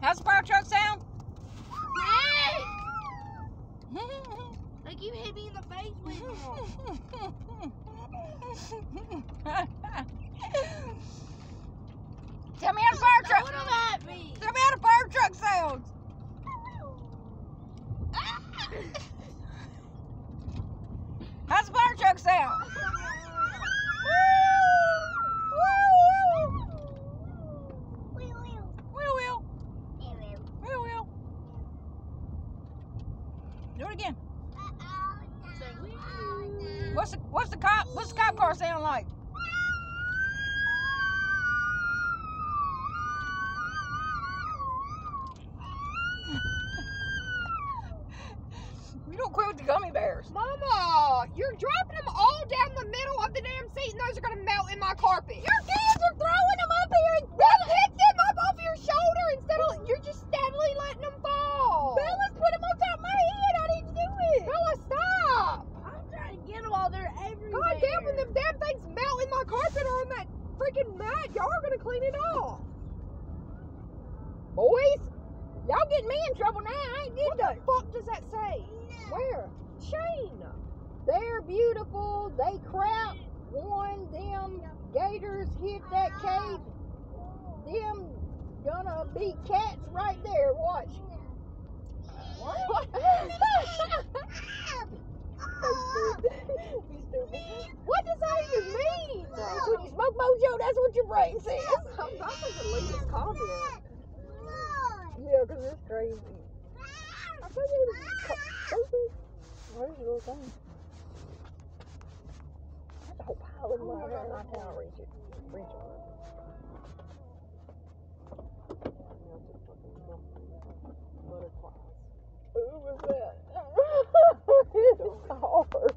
How's the fire truck sound? Like you hit me in the face with it. Tell me how the fire truck. What that be? Tell me how the fire truck sounds. How's the fire truck sound? Do it again. What's the cop car sound like? You don't quit with the gummy bears. Mama, you're dropping them all down the middle of the damn seat, and those are gonna melt in my carpet. Your kids are throwing them up here. And Pick them up off your shoulder instead of you're just steadily letting them fall. Bella's put them on top of my head. I didn't do it. Bella, stop! I'm trying to get them all. They're everywhere. God damn, when them damn things melt in my carpet or on that freaking mat, y'all are gonna clean it off. Boys, y'all getting me in trouble now. I ain't did What the fuck does that say? Where? Shane. They're beautiful. They crap. One, them gators hit that cave. Them gonna be cats right there. Watch. What? What does that even mean? When you smoke mojo, that's what your brain says. I'm about to delete this comment. Yeah, because it's crazy. I thought it was stupid. Where's your little thing? There's a whole pile of them right there. I can't reach it. Reach it. Butterflies. Who was that? It's hard.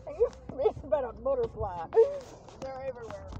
You missed about a butterfly. They're everywhere.